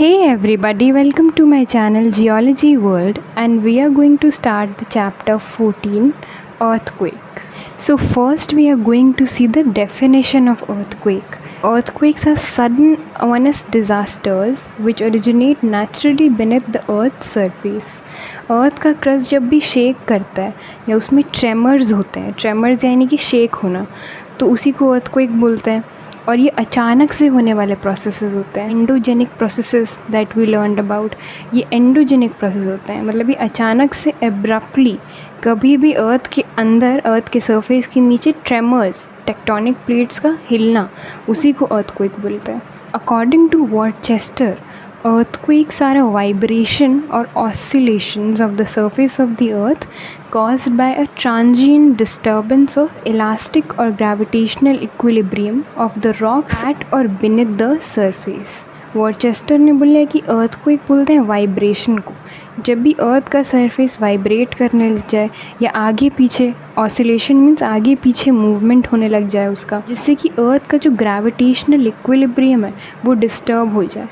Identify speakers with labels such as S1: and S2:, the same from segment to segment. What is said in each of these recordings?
S1: Hey everybody, welcome to my channel Geology World, and we are going to start the chapter 14, Earthquake. So first we are going to see the definition of earthquake. Earthquakes are sudden ominous disasters which originate naturally beneath the earth's surface. अर्थ का crust जब भी shake करता है या उसमें tremors होते हैं, tremors यानी कि शेक होना, तो उसी को earthquake बोलते हैं। और ये अचानक से होने वाले प्रोसेसेस होते हैं, endogenic processes that we learned about. ये एंडोजेनिक प्रोसेस होते हैं, मतलब ये अचानक से एब्रप्टली कभी भी अर्थ के अंदर, अर्थ के सरफेस के नीचे ट्रेमर्स, टेक्टोनिक प्लेट्स का हिलना, उसी को अर्थक्वेक बोलते हैं। According to Worcester, earthquakes are a vibration or oscillations of the surface of the earth caused by a transient disturbance of elastic or gravitational equilibrium of the rocks at or beneath the surface. वर्चेस्टर ने बोला है कि earthquake बोलते हैं vibration को। जब भी अर्थ का सरफेस वाइब्रेट करने लग जाए या आगे पीछे, ऑसिलेशन मीन्स आगे पीछे मूवमेंट होने लग जाए उसका, जिससे कि अर्थ का जो ग्रेविटेशनल इक्विलिब्रियम है वो डिस्टर्ब हो जाए,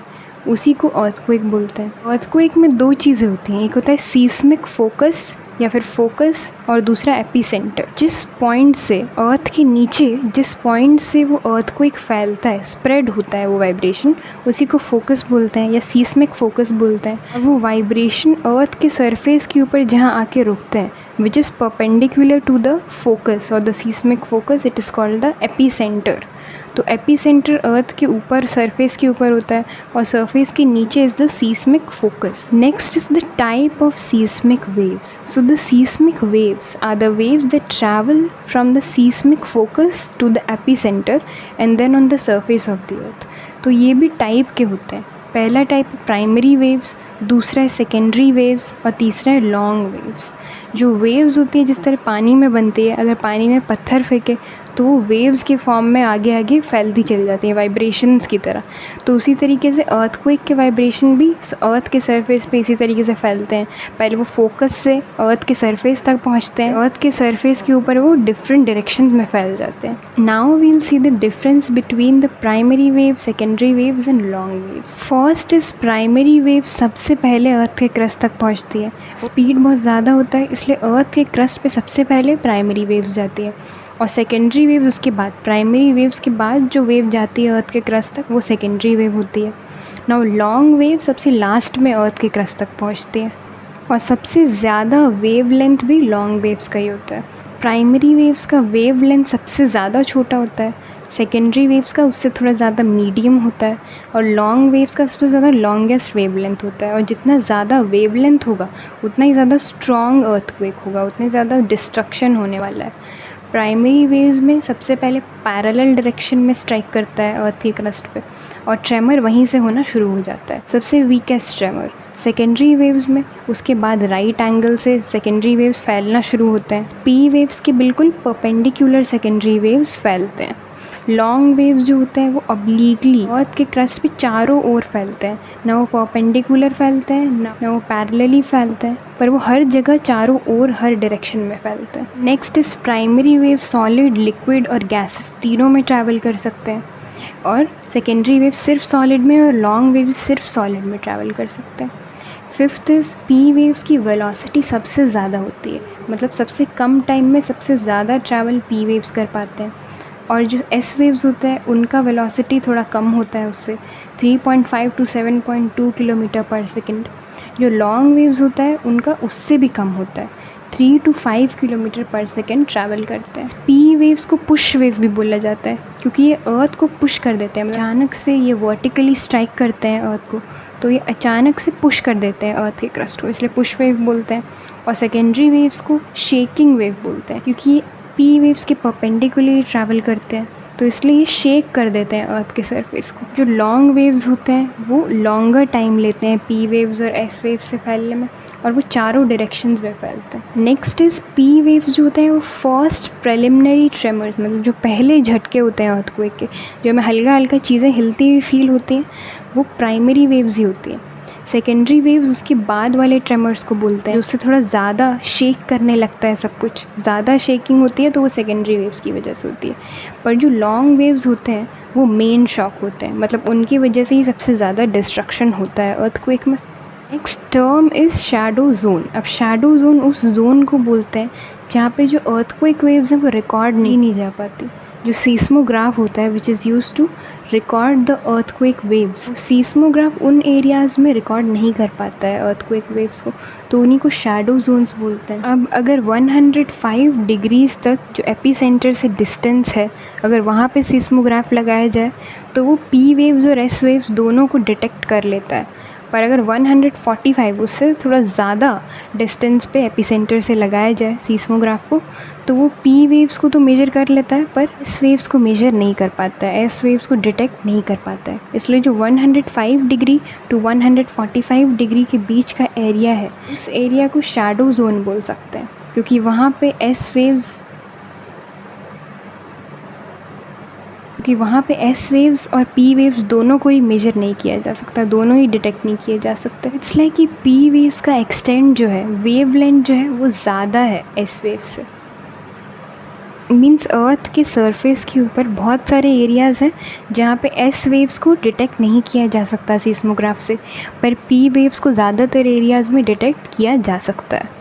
S1: उसी को अर्थक्वेक बोलते हैं। अर्थक्वेक में दो चीज़ें होती हैं, एक होता है सीस्मिक फोकस या फिर फोकस, और दूसरा एपिसेंटर। जिस पॉइंट से अर्थ के नीचे, जिस पॉइंट से वो अर्थक्वेक फैलता है, स्प्रेड होता है वो वाइब्रेशन, उसी को फोकस बोलते हैं या सीस्मिक फोकस बोलते हैं। और वो वाइब्रेशन अर्थ के सरफेस के ऊपर जहाँ आके रुकते हैं, which is perpendicular to the focus और the seismic focus, it is called the epicentre. तो एपिसेंटर अर्थ के ऊपर, सरफेस के ऊपर होता है, और सरफेस के नीचे is the seismic focus. Next is the type of seismic waves. So the seismic waves are the waves that travel from the seismic focus to the epicentre and then on the surface of the earth. तो ये भी type के होते हैं। पहला type primary waves, दूसरा है secondary waves, और तीसरा है लॉन्ग वेव्स। जो वेव्स होती है जिस तरह पानी में बनती है, अगर पानी में पत्थर फेंके तो वो वेव्स के फॉर्म में आगे आगे फैलती चली जाती हैं, वाइब्रेशंस की तरह। तो उसी तरीके से अर्थक्वेक के वाइब्रेशन भी अर्थ के सरफेस पे इसी तरीके से फैलते हैं। पहले वो फोकस से अर्थ के सरफेस तक पहुंचते हैं, अर्थ के सरफेस के ऊपर वो डिफरेंट डायरेक्शंस में फैल जाते हैं। Now we will see the difference between the primary wave, secondary waves and long waves. First is primary wave, सबसे पहले अर्थ के क्रस्ट तक पहुँचती है। स्पीड बहुत ज़्यादा होता है, इसलिए अर्थ के क्रस्ट पे सबसे पहले प्राइमरी वेव्स जाती है, और सेकेंडरी वेव्स उसके बाद। प्राइमरी वेव्स के बाद जो वेव जाती है अर्थ के क्रस्ट तक, वो सेकेंडरी वेव होती है। नाउ लॉन्ग वेव सबसे लास्ट में अर्थ के क्रस्ट तक पहुंचती है, और सबसे ज़्यादा वेव लेंथ भी लॉन्ग वेव्स का ही होता है। प्राइमरी वेव्स का वेव लेंथ सबसे ज़्यादा छोटा होता है, सेकेंडरी वेव्स का उससे थोड़ा ज़्यादा मीडियम होता है, और लॉन्ग वेव्स का सबसे ज़्यादा लॉन्गेस्ट वेव लेंथ होता है। और जितना ज़्यादा वेव लेंथ होगा उतना ही ज़्यादा स्ट्रॉन्ग अर्थक्वेक होगा, उतनी ज़्यादा डिस्ट्रक्शन होने वाला है। प्राइमरी वेव्स में सबसे पहले पैरेलल डायरेक्शन में स्ट्राइक करता है अर्थ के क्रस्ट पे, और ट्रेमर वहीं से होना शुरू हो जाता है, सबसे वीकेस्ट ट्रेमर। सेकेंडरी वेव्स में उसके बाद राइट एंगल से सेकेंडरी वेव्स फैलना शुरू होते हैं। पी वेव्स के बिल्कुल परपेंडिकुलर सेकेंडरी वेव्स फैलते हैं। लॉन्ग वेव्स जो होते हैं वो ऑब्लिकली अर्थ के क्रस्ट पे चारों ओर फैलते हैं, ना वो परपेंडिकुलर फैलते हैं ना वो पैरेलली फैलते हैं, पर वो हर जगह चारों ओर हर डायरेक्शन में फैलते हैं। Next is primary wave, solid, liquid और गैसेस तीनों में ट्रैवल कर सकते हैं, और सेकेंडरी वेव सिर्फ सॉलिड में, और लॉन्ग वेव सिर्फ सॉलिड में ट्रैवल कर सकते हैं। फिफ्थ इज़ पी वेव्स की वेलोसिटी सबसे ज़्यादा होती है, मतलब सबसे कम टाइम में सबसे ज़्यादा ट्रैवल पी वेव्स कर पाते हैं। और जो एस वेव्स होते हैं उनका वेलोसिटी थोड़ा कम होता है, उससे 3.5 to 7.2 किलोमीटर पर सेकेंड। जो लॉन्ग वेव्स होता है उनका उससे भी कम होता है, 3 to 5 किलोमीटर पर सेकेंड ट्रैवल करते हैं। पी वेव्स को पुश वेव भी बोला जाता है, क्योंकि ये अर्थ को पुश कर देते हैं। अचानक से ये वर्टिकली स्ट्राइक करते हैं अर्थ को, तो ये अचानक से पुश कर देते हैं अर्थ के क्रस्ट को, इसलिए पुश वेव बोलते हैं। और सेकेंडरी वेव्स को शेकिंग वेव बोलते हैं, क्योंकि ये पी वेव्स के परपेंडिकुलरली ट्रैवल करते हैं, तो इसलिए ये शेक कर देते हैं अर्थ के सरफेस को। जो लॉन्ग वेव्स होते हैं वो लॉन्गर टाइम लेते हैं पी वेव्स और एस वेव्स से फैलने में, और वो चारों डायरेक्शंस में फैलते हैं। नेक्स्ट इज़ पी वेव्स जो होते हैं वो फर्स्ट प्रिलिमिनरी ट्रेमर्स, मतलब जो पहले झटके होते हैं अर्थक्वेक के, जो हमें हल्का हल्का चीज़ें हिलती हुई फील होती हैं, वो प्राइमरी वेव्स ही होती हैं। सेकेंडरी वेव्स उसके बाद वाले ट्रेमर्स को बोलते हैं, उससे थोड़ा ज़्यादा शेक करने लगता है सब कुछ, ज़्यादा शेकिंग होती है तो वो सेकेंडरी वेव्स की वजह से होती है। पर जो लॉन्ग वेव्स होते हैं वो मेन शॉक होते हैं, मतलब उनकी वजह से ही सबसे ज़्यादा डिस्ट्रक्शन होता है अर्थक्वेक में। Next term is shadow zone. अब शैडो जोन उस जोन को बोलते हैं जहाँ पे जो अर्थक्वेक वेव्स हैं वो रिकॉर्ड नहीं जा पाती। जो सीस्मोग्राफ होता है which is use to record the earthquake waves, seismograph उन एरियाज़ में रिकॉर्ड नहीं कर पाता है अर्थक्वेक वेव्स को, तो उन्हीं को शैडो जोन्स बोलते हैं। अब अगर 105 डिग्रीज़ तक जो एपिसेंटर से डिस्टेंस है, अगर वहाँ पे सीस्मोग्राफ लगाया जाए तो वो पी वेव्स और एस वेव्स दोनों को डिटेक्ट कर लेता है। पर अगर 145 उससे थोड़ा ज़्यादा डिस्टेंस पे एपिसेंटर से लगाया जाए सीस्मोग्राफ को, तो वो पी वेव्स को तो मेजर कर लेता है पर एस वेव्स को मेजर नहीं कर पाता है, एस वेव्स को डिटेक्ट नहीं कर पाता है। इसलिए जो 105 डिग्री टू 145 डिग्री के बीच का एरिया है, उस एरिया को शैडो जोन बोल सकते हैं, क्योंकि वहाँ पे एस वेव्स और पी वेव्स दोनों को ही मेजर नहीं किया जा सकता, दोनों ही डिटेक्ट नहीं किए जा सकते। इट्स लाइक कि पी वेव्स का एक्सटेंड जो है, वेवलेंथ जो है वो ज़्यादा है एस वेव से। मीन्स अर्थ के सरफेस के ऊपर बहुत सारे एरियाज़ हैं जहाँ पे एस वेव्स को डिटेक्ट नहीं किया जा सकता सीस्मोग्राफ से, पर पी वेव्स को ज़्यादातर एरियाज़ में डिटेक्ट किया जा सकता है।